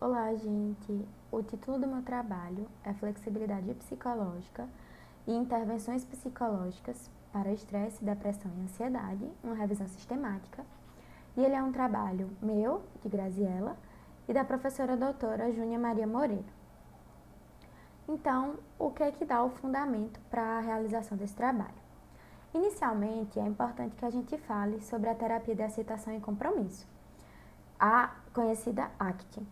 Olá, gente! O título do meu trabalho é Flexibilidade psicológica e intervenções psicológicas para estresse, depressão e ansiedade, uma revisão sistemática. E ele é um trabalho meu, de Graziella, e da professora doutora Júnia Maria Moreira. Então, o que é que dá o fundamento para a realização desse trabalho? Inicialmente, é importante que a gente fale sobre a terapia de aceitação e compromisso, a conhecida ACT.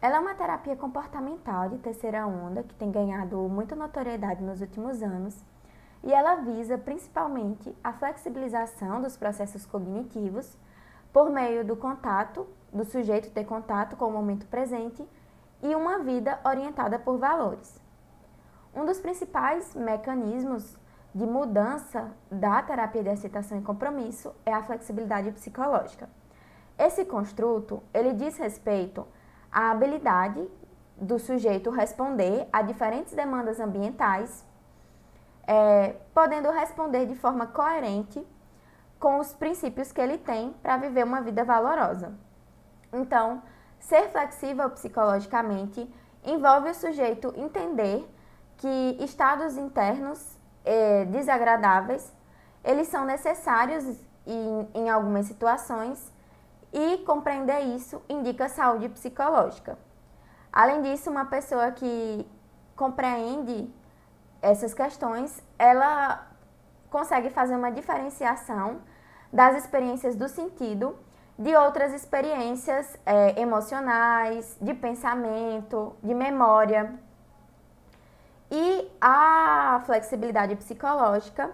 Ela é uma terapia comportamental de terceira onda que tem ganhado muita notoriedade nos últimos anos e ela visa principalmente a flexibilização dos processos cognitivos por meio do contato, do sujeito ter contato com o momento presente e uma vida orientada por valores. Um dos principais mecanismos de mudança da terapia de aceitação e compromisso é a flexibilidade psicológica. Esse construto, ele diz respeito à habilidade do sujeito responder a diferentes demandas ambientais, podendo responder de forma coerente com os princípios que ele tem para viver uma vida valorosa. Então, ser flexível psicologicamente envolve o sujeito entender que estados internos desagradáveis, eles são necessários em algumas situações e compreender isso indica saúde psicológica. Além disso, uma pessoa que compreende essas questões, ela consegue fazer uma diferenciação das experiências do sentido de outras experiências emocionais, de pensamento, de memória. E a flexibilidade psicológica,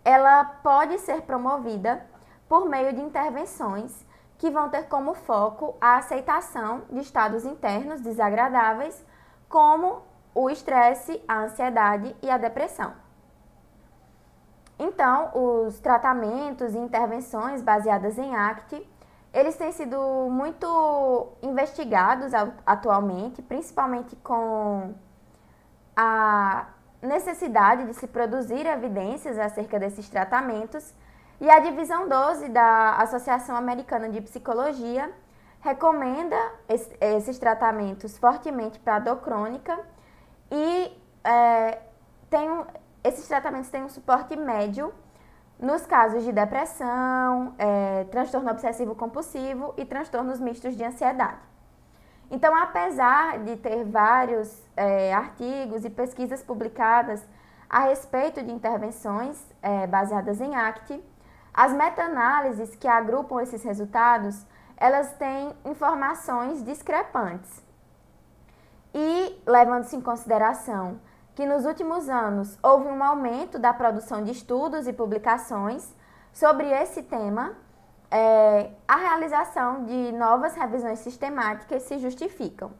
ela pode ser promovida por meio de intervenções que vão ter como foco a aceitação de estados internos desagradáveis, como o estresse, a ansiedade e a depressão. Então, os tratamentos e intervenções baseadas em ACT, eles têm sido muito investigados atualmente, principalmente com a necessidade de se produzir evidências acerca desses tratamentos, e a divisão 12 da Associação Americana de Psicologia recomenda esses tratamentos fortemente para a dor crônica e esses tratamentos têm um suporte médio nos casos de depressão, transtorno obsessivo compulsivo e transtornos mistos de ansiedade. Então, apesar de ter vários artigos e pesquisas publicadas a respeito de intervenções baseadas em ACT, as meta-análises que agrupam esses resultados, elas têm informações discrepantes. E, levando-se em consideração que nos últimos anos houve um aumento da produção de estudos e publicações sobre esse tema, a realização de novas revisões sistemáticas se justificam.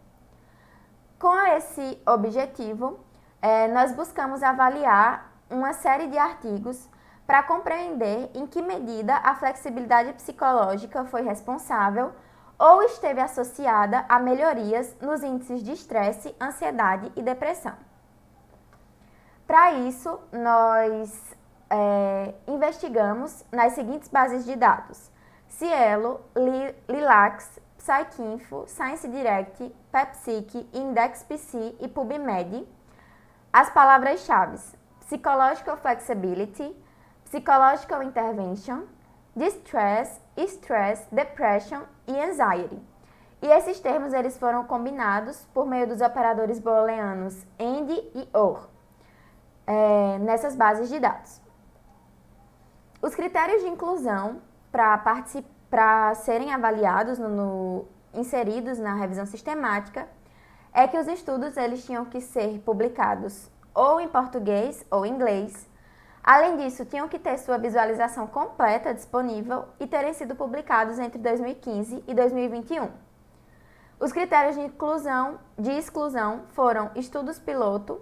Com esse objetivo, nós buscamos avaliar uma série de artigos para compreender em que medida a flexibilidade psicológica foi responsável ou esteve associada a melhorias nos índices de estresse, ansiedade e depressão. Para isso, nós investigamos nas seguintes bases de dados: Cielo, Lilacs, PsycInfo, ScienceDirect, PepSich, IndexPC e PubMed. As palavras-chave: Psychological Flexibility, Psychological Intervention, Distress, Stress, Depression e Anxiety. E esses termos eles foram combinados por meio dos operadores booleanos AND e OR nessas bases de dados. Os critérios de inclusão para serem avaliados, inseridos na revisão sistemática, é que os estudos eles tinham que ser publicados ou em português ou em inglês. Além disso, tinham que ter sua visualização completa disponível e terem sido publicados entre 2015 e 2021. Os critérios de exclusão foram estudos piloto,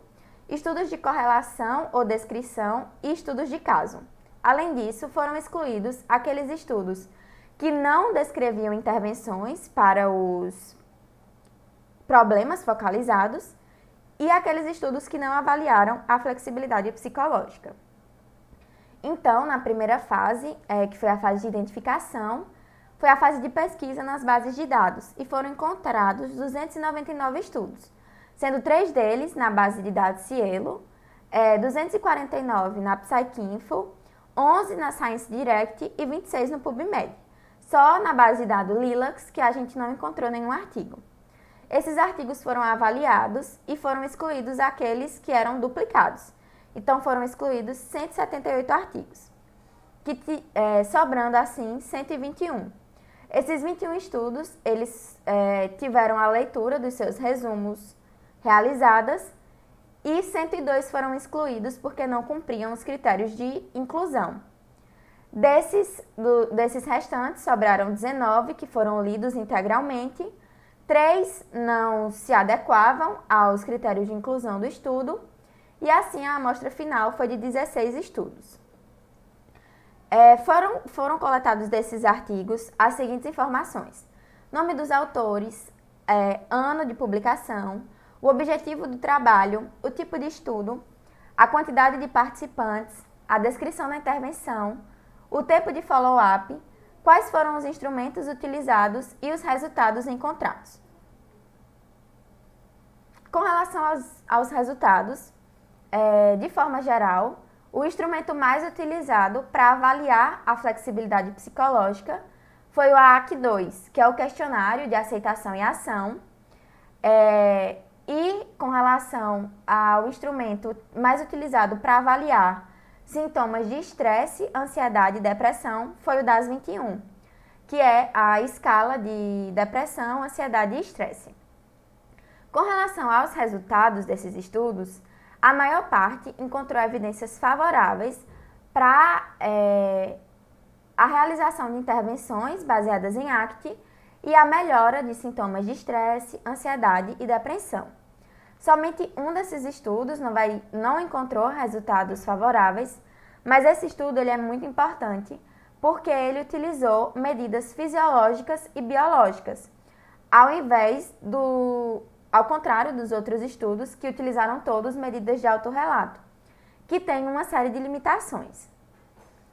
estudos de correlação ou descrição e estudos de caso. Além disso, foram excluídos aqueles estudos que não descreviam intervenções para os problemas focalizados e aqueles estudos que não avaliaram a flexibilidade psicológica. Então, na primeira fase, que foi a fase de identificação, foi a fase de pesquisa nas bases de dados e foram encontrados 299 estudos, sendo 3 deles na base de dados Cielo, 249 na PsycInfo, 11 na Science Direct e 26 no PubMed. Só na base de dados Lilacs que a gente não encontrou nenhum artigo. Esses artigos foram avaliados e foram excluídos aqueles que eram duplicados. Então foram excluídos 178 artigos, sobrando assim 121. Esses 21 estudos, eles tiveram a leitura dos seus resumos realizadas e 102 foram excluídos porque não cumpriam os critérios de inclusão. Desses restantes, sobraram 19 que foram lidos integralmente, 3 não se adequavam aos critérios de inclusão do estudo, e assim a amostra final foi de 16 estudos. Foram coletados desses artigos as seguintes informações: nome dos autores, ano de publicação, o objetivo do trabalho, o tipo de estudo, a quantidade de participantes, a descrição da intervenção, o tempo de follow-up, quais foram os instrumentos utilizados e os resultados encontrados. Com relação aos resultados, de forma geral, o instrumento mais utilizado para avaliar a flexibilidade psicológica foi o AAC2, que é o questionário de aceitação e ação. E com relação ao instrumento mais utilizado para avaliar sintomas de estresse, ansiedade e depressão, foi o DAS-21, que é a escala de depressão, ansiedade e estresse. Com relação aos resultados desses estudos, a maior parte encontrou evidências favoráveis para a realização de intervenções baseadas em ACT e a melhora de sintomas de estresse, ansiedade e depressão. Somente um desses estudos não encontrou resultados favoráveis, mas esse estudo ele é muito importante porque ele utilizou medidas fisiológicas e biológicas, ao contrário dos outros estudos que utilizaram todos medidas de autorrelato, que têm uma série de limitações.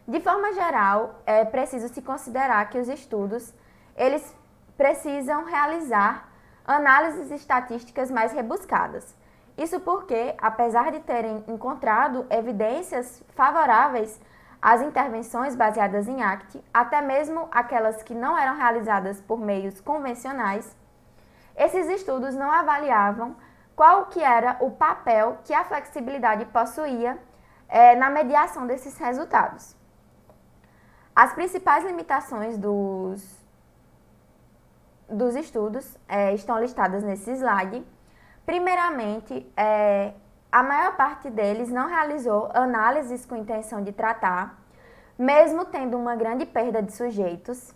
De forma geral, é preciso se considerar que os estudos eles precisam realizar análises estatísticas mais rebuscadas. Isso porque, apesar de terem encontrado evidências favoráveis às intervenções baseadas em ACT, até mesmo aquelas que não eram realizadas por meios convencionais, esses estudos não avaliavam qual que era o papel que a flexibilidade possuía na mediação desses resultados. As principais limitações dos estudos estão listadas nesse slide. Primeiramente, a maior parte deles não realizou análises com intenção de tratar, mesmo tendo uma grande perda de sujeitos.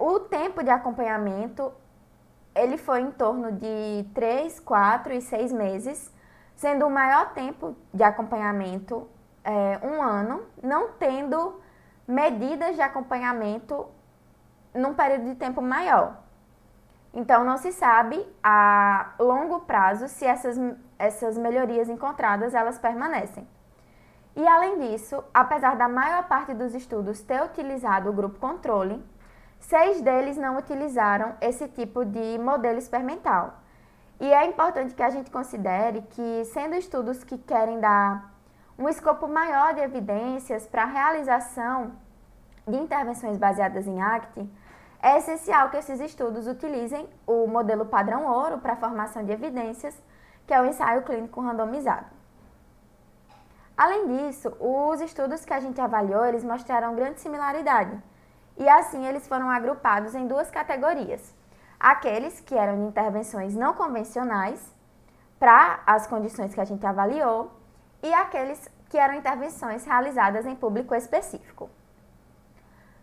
O tempo de acompanhamento ele foi em torno de 3, 4 e 6 meses, sendo o maior tempo de acompanhamento 1 ano, não tendo medidas de acompanhamento num período de tempo maior. Então, não se sabe a longo prazo se essas melhorias encontradas elas permanecem. E, além disso, apesar da maior parte dos estudos ter utilizado o grupo controle, 6 deles não utilizaram esse tipo de modelo experimental. E é importante que a gente considere que, sendo estudos que querem dar um escopo maior de evidências para a realização de intervenções baseadas em ACT, é essencial que esses estudos utilizem o modelo padrão ouro para a formação de evidências, que é o ensaio clínico randomizado. Além disso, os estudos que a gente avaliou, eles mostraram grande similaridade. E assim eles foram agrupados em 2 categorias. Aqueles que eram de intervenções não convencionais, para as condições que a gente avaliou, e aqueles que eram intervenções realizadas em público específico.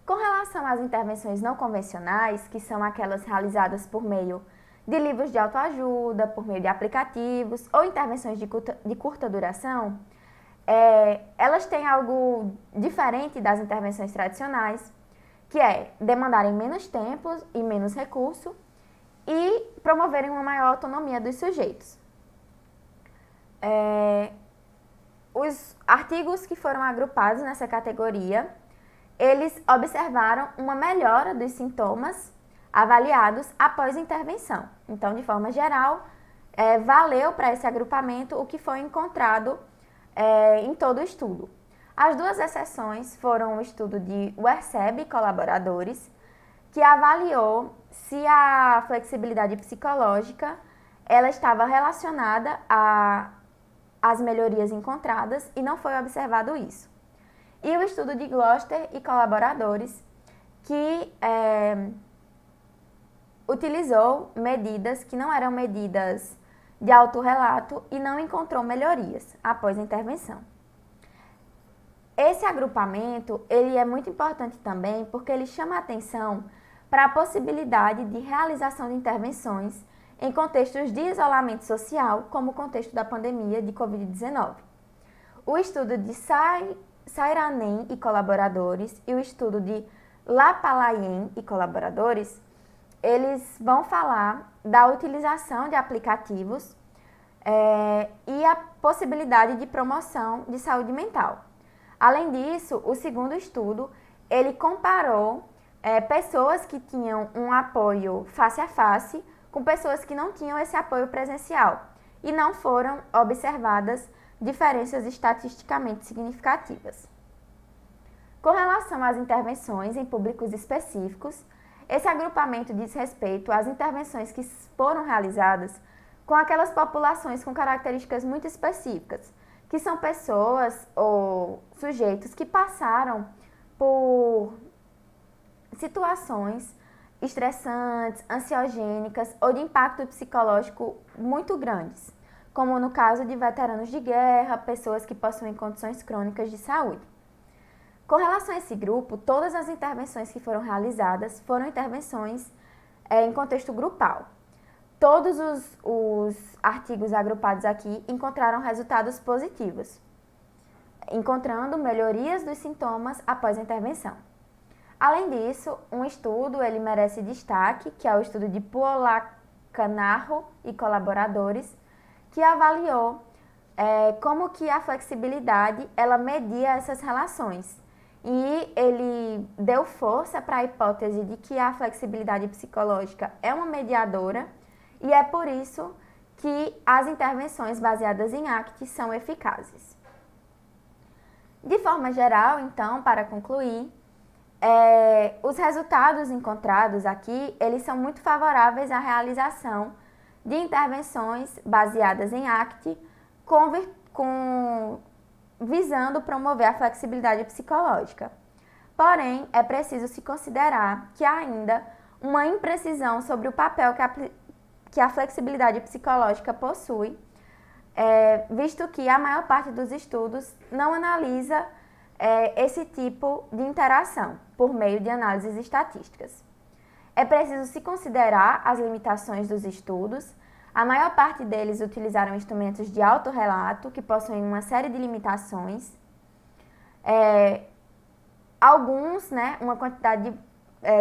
Com relação às intervenções não convencionais, que são aquelas realizadas por meio de livros de autoajuda, por meio de aplicativos ou intervenções de curta duração, elas têm algo diferente das intervenções tradicionais, que é demandarem menos tempo e menos recurso e promoverem uma maior autonomia dos sujeitos. Os artigos que foram agrupados nessa categoria eles observaram uma melhora dos sintomas avaliados após a intervenção. Então, de forma geral, valeu para esse agrupamento o que foi encontrado em todo o estudo. As duas exceções foram o estudo de Werseb e colaboradores, que avaliou se a flexibilidade psicológica ela estava relacionada às melhorias encontradas e não foi observado isso. E o estudo de Gloster e colaboradores, que utilizou medidas que não eram medidas de autorrelato e não encontrou melhorias após a intervenção. Esse agrupamento ele é muito importante também porque ele chama a atenção para a possibilidade de realização de intervenções em contextos de isolamento social, como o contexto da pandemia de Covid-19. O estudo de Sairanen e colaboradores e o estudo de Lapalaien e colaboradores, eles vão falar da utilização de aplicativos e a possibilidade de promoção de saúde mental. Além disso, o segundo estudo, ele comparou pessoas que tinham um apoio face a face com pessoas que não tinham esse apoio presencial e não foram observadas diferenças estatisticamente significativas. Com relação às intervenções em públicos específicos, esse agrupamento diz respeito às intervenções que foram realizadas com aquelas populações com características muito específicas, que são pessoas ou sujeitos que passaram por situações estressantes, ansiogênicas ou de impacto psicológico muito grandes, como no caso de veteranos de guerra, pessoas que possuem condições crônicas de saúde. Com relação a esse grupo, todas as intervenções que foram realizadas foram intervenções em contexto grupal. Todos os artigos agrupados aqui encontraram resultados positivos, encontrando melhorias dos sintomas após a intervenção. Além disso, um estudo ele merece destaque, que é o estudo de Puolacanarro e colaboradores, que avaliou como que a flexibilidade ela media essas relações. E ele deu força para a hipótese de que a flexibilidade psicológica é uma mediadora e é por isso que as intervenções baseadas em ACT são eficazes. De forma geral, então, para concluir, os resultados encontrados aqui, eles são muito favoráveis à realização de intervenções baseadas em ACT visando promover a flexibilidade psicológica. Porém, é preciso se considerar que há ainda uma imprecisão sobre o papel que a flexibilidade psicológica possui, visto que a maior parte dos estudos não analisa esse tipo de interação por meio de análises estatísticas. É preciso se considerar as limitações dos estudos. A maior parte deles utilizaram instrumentos de autorrelato, que possuem uma série de limitações. Alguns, uma quantidade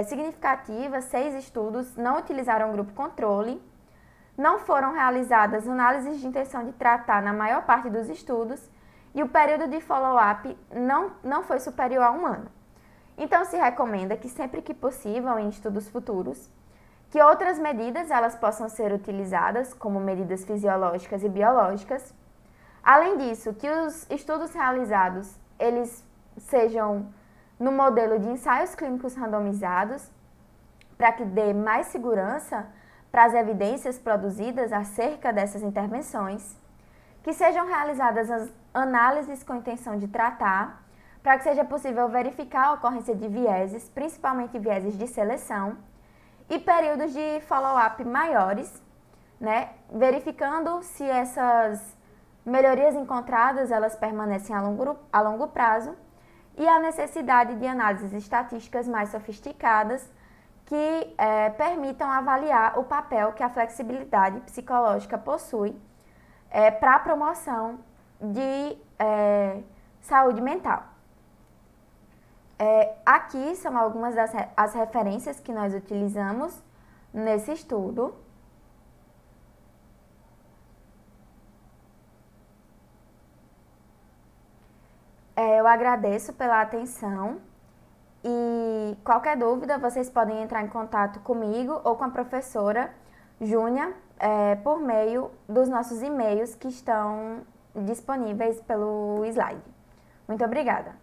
significativa, 6 estudos, não utilizaram grupo controle. Não foram realizadas análises de intenção de tratar na maior parte dos estudos e o período de follow-up não foi superior a 1 ano. Então, se recomenda que sempre que possível, em estudos futuros, que outras medidas elas possam ser utilizadas, como medidas fisiológicas e biológicas. Além disso, que os estudos realizados eles sejam no modelo de ensaios clínicos randomizados, para que dê mais segurança para as evidências produzidas acerca dessas intervenções, que sejam realizadas as análises com intenção de tratar, para que seja possível verificar a ocorrência de vieses, principalmente vieses de seleção, e períodos de follow-up maiores, verificando se essas melhorias encontradas elas permanecem a longo prazo, e a necessidade de análises estatísticas mais sofisticadas que permitam avaliar o papel que a flexibilidade psicológica possui para a promoção de saúde mental. Aqui são algumas das referências que nós utilizamos nesse estudo. Eu agradeço pela atenção E qualquer dúvida, vocês podem entrar em contato comigo ou com a professora Júnia, por meio dos nossos e-mails que estão disponíveis pelo slide. Muito obrigada!